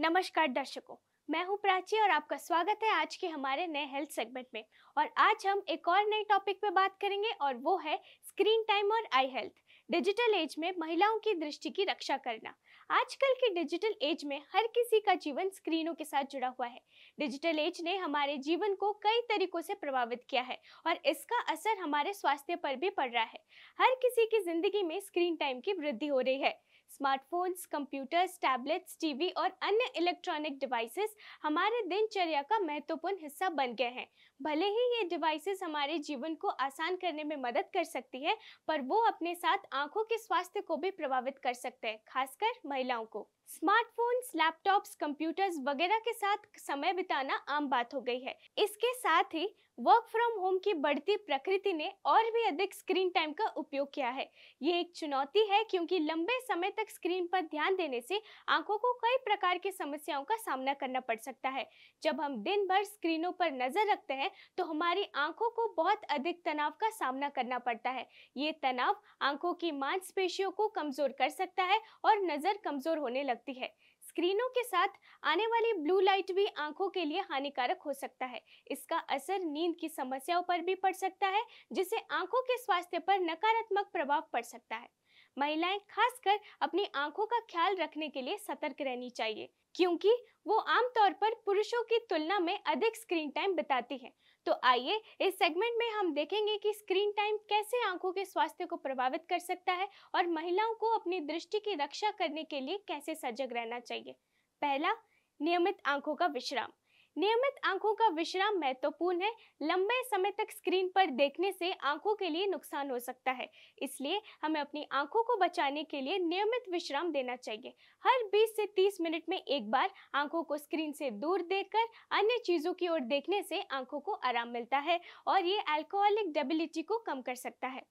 नमस्कार दर्शकों, मैं हूं प्राची और आपका स्वागत है आज के हमारे नए हेल्थ सेगमेंट में। और आज हम एक और नए टॉपिक पे बात करेंगे और वो है स्क्रीन टाइम और आई हेल्थ। डिजिटल एज में महिलाओं की दृष्टि की रक्षा करना। आजकल के डिजिटल एज में हर किसी का जीवन स्क्रीनों के साथ जुड़ा हुआ है। डिजिटल एज ने हमारे जीवन को कई तरीकों से प्रभावित किया है और इसका असर हमारे स्वास्थ्य पर भी पड़ रहा है। हर किसी की जिंदगी में स्क्रीन टाइम की वृद्धि हो रही है। स्मार्टफोन्स, कंप्यूटर्स, टैबलेट्स, टीवी और अन्य इलेक्ट्रॉनिक डिवाइसेस हमारे दिनचर्या का महत्वपूर्ण हिस्सा बन गए हैं। भले ही ये डिवाइसेस हमारे जीवन को आसान करने में मदद कर सकती है, पर वो अपने साथ आंखों के स्वास्थ्य को भी प्रभावित कर सकते हैं, खासकर महिलाओं को। स्मार्टफोन्स, लैपटॉप्स, कंप्यूटर्स वगैरह के साथ समय बिताना आम बात हो गई है। इसके साथ ही वर्क फ्रॉम होम की बढ़ती प्रकृति ने और भी अधिक स्क्रीन टाइम का उपयोग किया है। ये एक चुनौती है क्योंकि लंबे समय तक स्क्रीन पर ध्यान देने से आंखों को कई प्रकार की समस्याओं का सामना करना पड़ सकता है। जब हम दिन भर स्क्रीनों पर नजर रखते हैं तो हमारी आंखों को बहुत अधिक तनाव का सामना करना पड़ता है। ये तनाव आंखों की मांसपेशियों को कमजोर कर सकता है और नजर कमजोर होने लगती है। स्क्रीनों के साथ आने वाली ब्लू लाइट भी आंखों के लिए हानिकारक हो सकता है। इसका असर नींद की समस्याओं पर भी पड़ सकता है, जिससे आंखों के स्वास्थ्य पर नकारात्मक प्रभाव पड़ सकता है। महिलाएं खासकर अपनी आंखों का ख्याल रखने के लिए सतर्क रहनी चाहिए, क्योंकि वो आमतौर पर पुरुषों की तुलना में अधिक स्क्रीन टाइम बिताती हैं। तो आइए इस सेगमेंट में हम देखेंगे कि स्क्रीन टाइम कैसे आंखों के स्वास्थ्य को प्रभावित कर सकता है और महिलाओं को अपनी दृष्टि की रक्षा करने के लिए कैसे सजग रहना चाहिए। पहला, नियमित आंखों का विश्राम। नियमित आंखों का विश्राम महत्वपूर्ण है। लंबे समय तक स्क्रीन पर देखने से आंखों के लिए नुकसान हो सकता है, इसलिए हमें अपनी आंखों को बचाने के लिए नियमित विश्राम देना चाहिए। हर 20 से 30 मिनट में एक बार आंखों को स्क्रीन से दूर देखकर अन्य चीजों की ओर देखने से आंखों को आराम मिलता है और ये अल्कोहलिक डेबिलिटी को कम कर सकता है।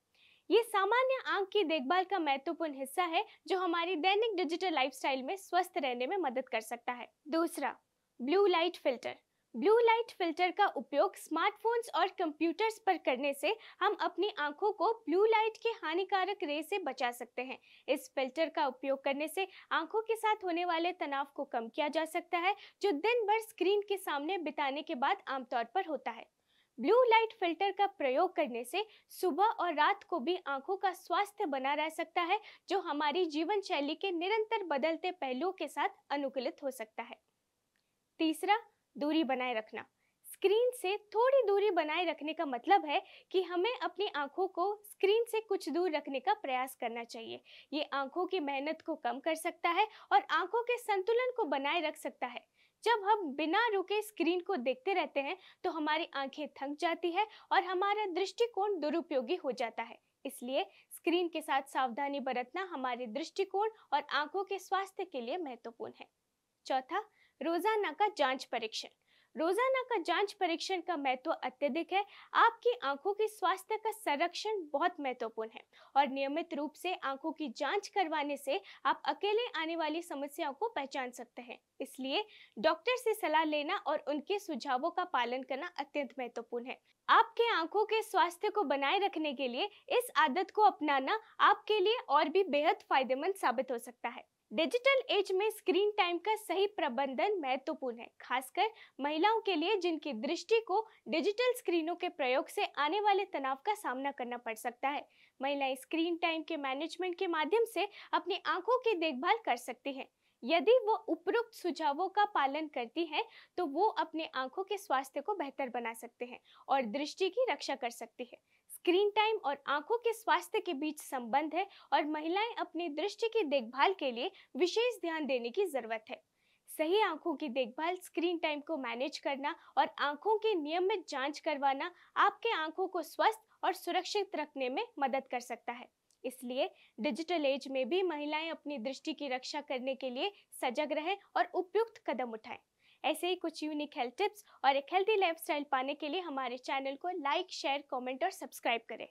ये सामान्य आंख की देखभाल का महत्वपूर्ण हिस्सा है जो हमारी दैनिक डिजिटल लाइफस्टाइल में स्वस्थ रहने में मदद कर सकता है। दूसरा, blue light filter. Blue light filter का उपयोग स्मार्टफोन्स और कंप्यूटर्स पर करने से हम अपनी आंखों को ब्लू लाइट के हानिकारक रे से बचा सकते हैं। इस फिल्टर का उपयोग करने से आंखों के साथ होने वाले तनाव को कम किया जा सकता है, जो दिन भर स्क्रीन के सामने बिताने के बाद आमतौर पर होता है। ब्लू लाइट फिल्टर का प्रयोग करने से सुबह और रात को भी आंखों का स्वास्थ्य बना रह सकता है, जो हमारी जीवन शैली के निरंतर बदलते पहलुओं के साथ अनुकूलित हो सकता है। तीसरा, दूरी बनाए रखना। स्क्रीन से थोड़ी दूरी बनाए रखने का मतलब है कि हमें अपनी आंखों को स्क्रीन से कुछ दूर रखने का प्रयास करना चाहिए। ये आंखों की मेहनत को कम कर सकता है और आंखों के संतुलन को बनाए रख सकता है। जब हम बिना रुके स्क्रीन को देखते रहते हैं तो हमारी आंखें थक जाती है और हमारा दृष्टिकोण दुरुपयोगी हो जाता है। इसलिए स्क्रीन के साथ सावधानी बरतना हमारे दृष्टिकोण और आंखों के स्वास्थ्य के लिए महत्वपूर्ण है। चौथा, रोजाना का जांच परीक्षण। रोजाना का जांच परीक्षण का महत्व अत्यधिक है। आपकी आंखों के स्वास्थ्य का संरक्षण बहुत महत्वपूर्ण है और नियमित रूप से आंखों की जांच करवाने से आप अकेले आने वाली समस्याओं को पहचान सकते हैं। इसलिए डॉक्टर से सलाह लेना और उनके सुझावों का पालन करना अत्यंत महत्वपूर्ण है। आपके आंखों के स्वास्थ्य को बनाए रखने के लिए इस आदत को अपनाना आपके लिए और भी बेहद फायदेमंद साबित हो सकता है। डिजिटल एज में स्क्रीन टाइम का सही प्रबंधन महत्वपूर्ण है, खासकर महिलाओं के लिए जिनकी दृष्टि को डिजिटल स्क्रीनों के प्रयोग से आने वाले तनाव का सामना करना पड़ सकता है। महिलाएं स्क्रीन टाइम के मैनेजमेंट के माध्यम से अपनी आंखों की देखभाल कर सकती हैं। यदि वो उपरोक्त सुझावों का पालन करती हैं, तो वो अपने आंखों के स्वास्थ्य को बेहतर बना सकते हैं और दृष्टि की रक्षा कर सकती है। स्क्रीन टाइम और आंखों के स्वास्थ्य के बीच संबंध है और महिलाएं अपनी दृष्टि की देखभाल के लिए विशेष ध्यान देने की जरूरत है। सही आंखों की देखभाल, स्क्रीन टाइम को मैनेज करना और आंखों की नियमित जांच करवाना आपके आंखों को स्वस्थ और सुरक्षित रखने में मदद कर सकता है। इसलिए डिजिटल एज में भी महिलाएं अपनी दृष्टि की रक्षा करने के लिए सजग रहें और उपयुक्त कदम उठाएं। ऐसे ही कुछ यूनिक हेल्थ टिप्स और एक हेल्थी लाइफस्टाइल पाने के लिए हमारे चैनल को लाइक, शेयर, कमेंट और सब्सक्राइब करें।